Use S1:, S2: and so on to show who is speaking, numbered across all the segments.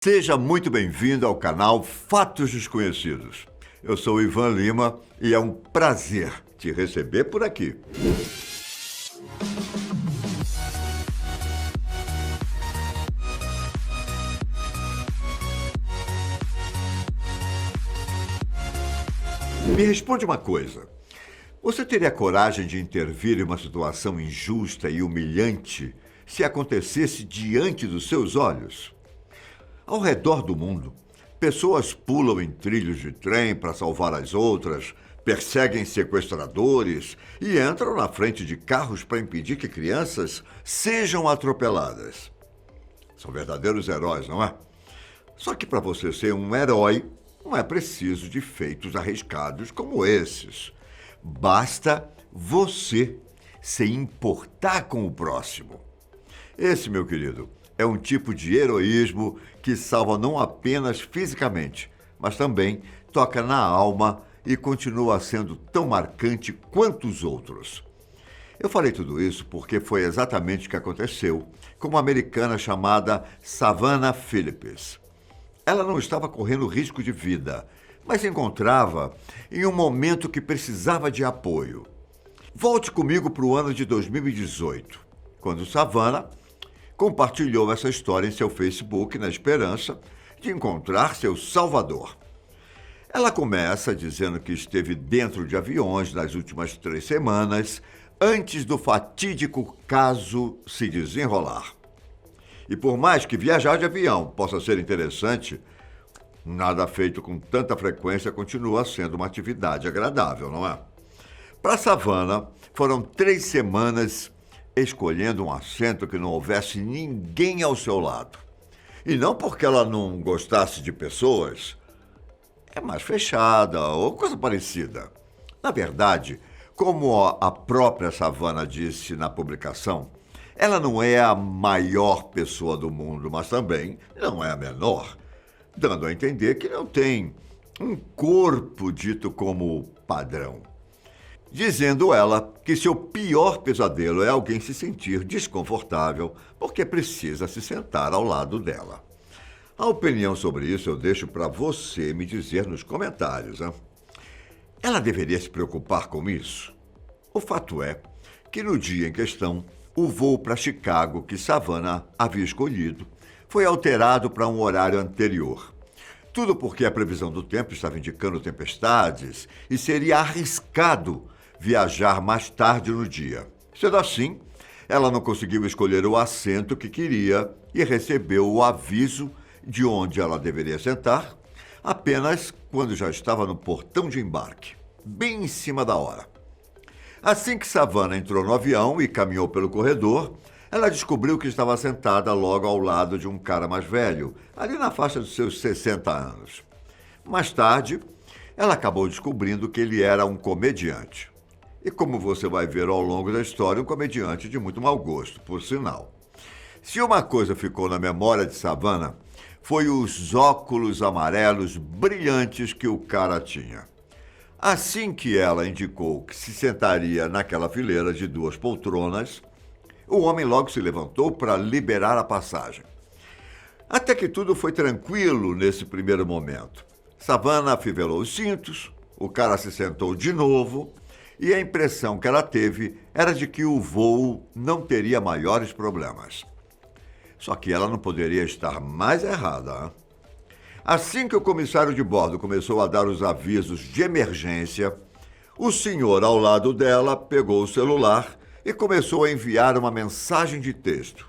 S1: Seja muito bem-vindo ao canal Fatos Desconhecidos. Eu sou o Ivan Lima e é um prazer te receber por aqui. Me responde uma coisa. Você teria coragem de intervir em uma situação injusta e humilhante se acontecesse diante dos seus olhos? Ao redor do mundo, pessoas pulam em trilhos de trem para salvar as outras, perseguem sequestradores e entram na frente de carros para impedir que crianças sejam atropeladas. São verdadeiros heróis, não é? Só que para você ser um herói, não é preciso de feitos arriscados como esses. Basta você se importar com o próximo. Esse, meu querido, é um tipo de heroísmo que salva não apenas fisicamente, mas também toca na alma e continua sendo tão marcante quanto os outros. Eu falei tudo isso porque foi exatamente o que aconteceu com uma americana chamada Savannah Phillips. Ela não estava correndo risco de vida, mas se encontrava em um momento que precisava de apoio. Volte comigo para o ano de 2018, quando Savannah compartilhou essa história em seu Facebook na esperança de encontrar seu salvador. Ela começa dizendo que esteve dentro de aviões nas últimas 3 semanas antes do fatídico caso se desenrolar. E por mais que viajar de avião possa ser interessante, nada feito com tanta frequência continua sendo uma atividade agradável, não é? Para Savannah, foram 3 semanas escolhendo um assento que não houvesse ninguém ao seu lado. E não porque ela não gostasse de pessoas, é mais fechada ou coisa parecida. Na verdade, como a própria Savannah disse na publicação, ela não é a maior pessoa do mundo, mas também não é a menor, dando a entender que não tem um corpo dito como padrão. Dizendo ela que seu pior pesadelo é alguém se sentir desconfortável porque precisa se sentar ao lado dela. A opinião sobre isso eu deixo para você me dizer nos comentários. Hein? Ela deveria se preocupar com isso? O fato é que no dia em questão, o voo para Chicago que Savannah havia escolhido foi alterado para um horário anterior. Tudo porque a previsão do tempo estava indicando tempestades e seria arriscado viajar mais tarde no dia. Sendo assim, ela não conseguiu escolher o assento que queria e recebeu o aviso de onde ela deveria sentar apenas quando já estava no portão de embarque, bem em cima da hora. Assim que Savannah entrou no avião e caminhou pelo corredor, ela descobriu que estava sentada logo ao lado de um cara mais velho, ali na faixa dos seus 60 anos. Mais tarde, ela acabou descobrindo que ele era um comediante. E como você vai ver ao longo da história, um comediante de muito mau gosto, por sinal. Se uma coisa ficou na memória de Savannah, foi os óculos amarelos brilhantes que o cara tinha. Assim que ela indicou que se sentaria naquela fileira de 2 poltronas, o homem logo se levantou para liberar a passagem. Até que tudo foi tranquilo nesse primeiro momento. Savannah afivelou os cintos, o cara se sentou de novo, e a impressão que ela teve era de que o voo não teria maiores problemas. Só que ela não poderia estar mais errada. Hein? Assim que o comissário de bordo começou a dar os avisos de emergência, o senhor ao lado dela pegou o celular e começou a enviar uma mensagem de texto.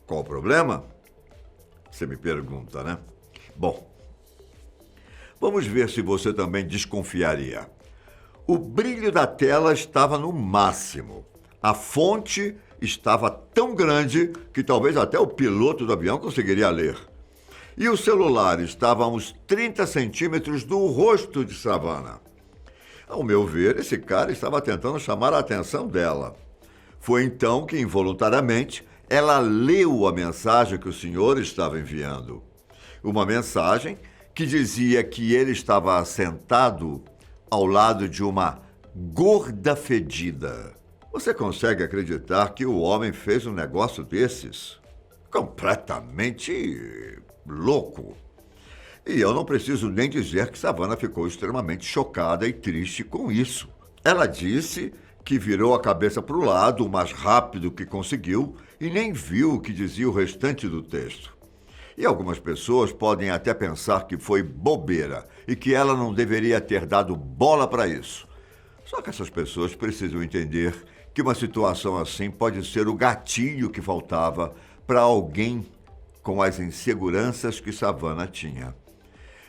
S1: Qual o problema? Você me pergunta, né? Bom, vamos ver se você também desconfiaria. O brilho da tela estava no máximo. A fonte estava tão grande que talvez até o piloto do avião conseguiria ler. E o celular estava a uns 30 centímetros do rosto de Savannah. Ao meu ver, esse cara estava tentando chamar a atenção dela. Foi então que, involuntariamente, ela leu a mensagem que o senhor estava enviando. Uma mensagem que dizia que ele estava sentado ao lado de uma gorda fedida. Você consegue acreditar que o homem fez um negócio desses? Completamente louco. E eu não preciso nem dizer que Savannah ficou extremamente chocada e triste com isso. Ela disse que virou a cabeça para o lado o mais rápido que conseguiu e nem viu o que dizia o restante do texto. E algumas pessoas podem até pensar que foi bobeira e que ela não deveria ter dado bola para isso. Só que essas pessoas precisam entender que uma situação assim pode ser o gatilho que faltava para alguém com as inseguranças que Savannah tinha.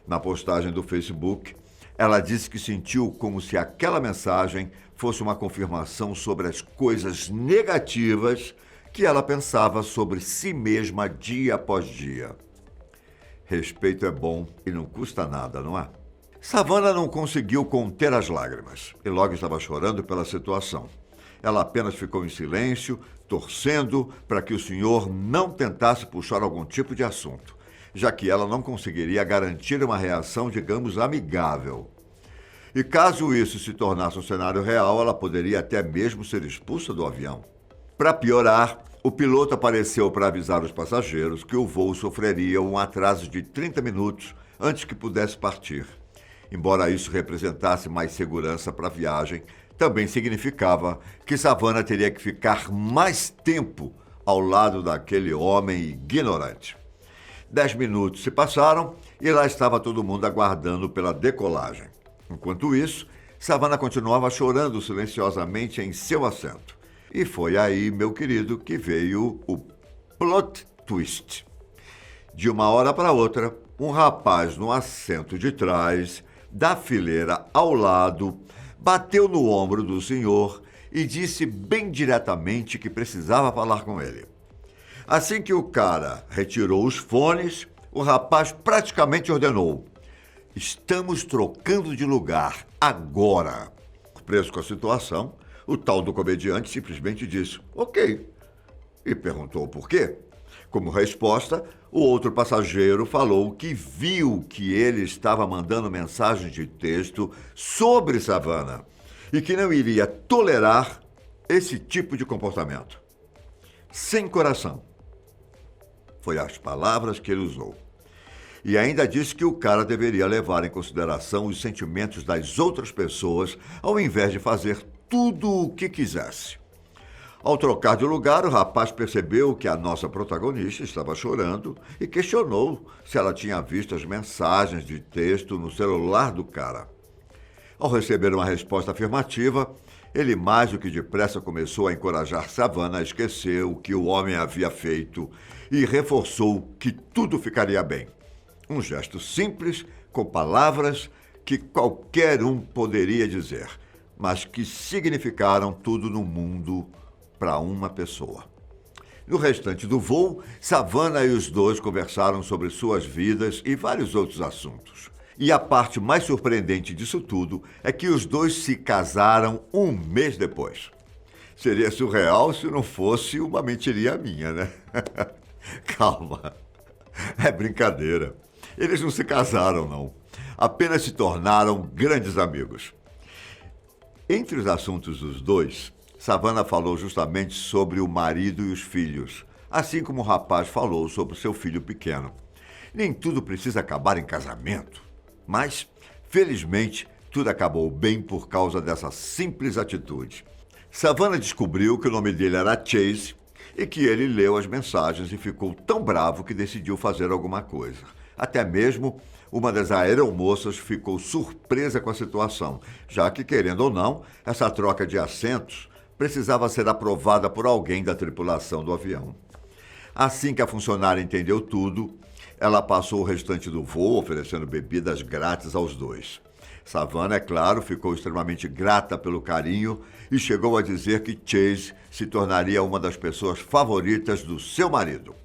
S1: Na postagem do Facebook, ela disse que sentiu como se aquela mensagem fosse uma confirmação sobre as coisas negativas que ela pensava sobre si mesma dia após dia. Respeito é bom e não custa nada, não é? Savannah não conseguiu conter as lágrimas e logo estava chorando pela situação. Ela apenas ficou em silêncio, torcendo para que o senhor não tentasse puxar algum tipo de assunto, já que ela não conseguiria garantir uma reação, digamos, amigável. E caso isso se tornasse um cenário real, ela poderia até mesmo ser expulsa do avião. Para piorar, o piloto apareceu para avisar os passageiros que o voo sofreria um atraso de 30 minutos antes que pudesse partir. Embora isso representasse mais segurança para a viagem, também significava que Savannah teria que ficar mais tempo ao lado daquele homem ignorante. 10 minutos se passaram e lá estava todo mundo aguardando pela decolagem. Enquanto isso, Savannah continuava chorando silenciosamente em seu assento. E foi aí, meu querido, que veio o plot twist. De uma hora para outra, um rapaz no assento de trás, da fileira ao lado, bateu no ombro do senhor e disse bem diretamente que precisava falar com ele. Assim que o cara retirou os fones, o rapaz praticamente ordenou: "Estamos trocando de lugar, agora." Surpreso com a situação, o tal do comediante simplesmente disse "Ok" e perguntou por quê. Como resposta, o outro passageiro falou que viu que ele estava mandando mensagens de texto sobre Savannah e que não iria tolerar esse tipo de comportamento. Sem coração. Foi as palavras que ele usou. E ainda disse que o cara deveria levar em consideração os sentimentos das outras pessoas ao invés de fazer tudo o que quisesse. Ao trocar de lugar, o rapaz percebeu que a nossa protagonista estava chorando e questionou se ela tinha visto as mensagens de texto no celular do cara. Ao receber uma resposta afirmativa, ele mais do que depressa começou a encorajar Savannah a esquecer o que o homem havia feito e reforçou que tudo ficaria bem. Um gesto simples, com palavras que qualquer um poderia dizer, mas que significaram tudo no mundo para uma pessoa. No restante do voo, Savannah e os dois conversaram sobre suas vidas e vários outros assuntos. E a parte mais surpreendente disso tudo é que os dois se casaram um mês depois. Seria surreal se não fosse uma mentirinha minha, né? Calma, é brincadeira. Eles não se casaram, não. Apenas se tornaram grandes amigos. Entre os assuntos dos dois, Savannah falou justamente sobre o marido e os filhos, assim como o rapaz falou sobre seu filho pequeno. Nem tudo precisa acabar em casamento, mas, felizmente, tudo acabou bem por causa dessa simples atitude. Savannah descobriu que o nome dele era Chase e que ele leu as mensagens e ficou tão bravo que decidiu fazer alguma coisa. Até mesmo uma das aeromoças ficou surpresa com a situação, já que, querendo ou não, essa troca de assentos precisava ser aprovada por alguém da tripulação do avião. Assim que a funcionária entendeu tudo, ela passou o restante do voo oferecendo bebidas grátis aos dois. Savannah, é claro, ficou extremamente grata pelo carinho e chegou a dizer que Chase se tornaria uma das pessoas favoritas do seu marido.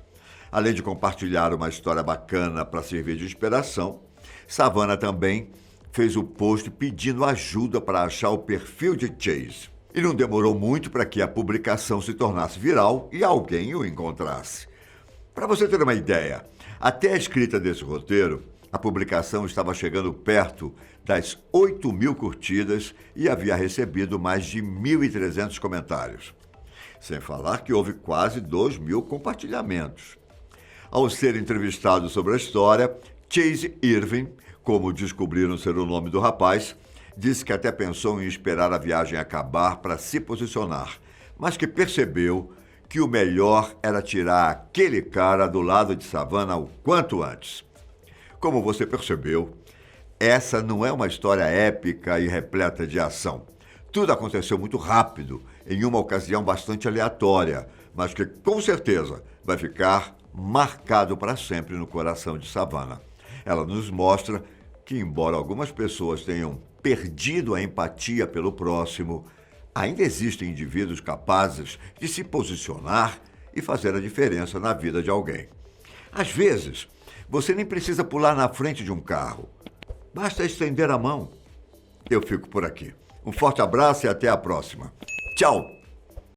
S1: Além de compartilhar uma história bacana para servir de inspiração, Savannah também fez o post pedindo ajuda para achar o perfil de Chase. E não demorou muito para que a publicação se tornasse viral e alguém o encontrasse. Para você ter uma ideia, até a escrita desse roteiro, a publicação estava chegando perto das 8.000 curtidas e havia recebido mais de 1.300 comentários. Sem falar que houve quase 2.000 compartilhamentos. Ao ser entrevistado sobre a história, Chase Irving, como descobriram ser o nome do rapaz, disse que até pensou em esperar a viagem acabar para se posicionar, mas que percebeu que o melhor era tirar aquele cara do lado de Savannah o quanto antes. Como você percebeu, essa não é uma história épica e repleta de ação. Tudo aconteceu muito rápido, em uma ocasião bastante aleatória, mas que com certeza vai ficar marcado para sempre no coração de Savannah. Ela nos mostra que, embora algumas pessoas tenham perdido a empatia pelo próximo, ainda existem indivíduos capazes de se posicionar e fazer a diferença na vida de alguém. Às vezes, você nem precisa pular na frente de um carro. Basta estender a mão. Eu fico por aqui. Um forte abraço e até a próxima. Tchau!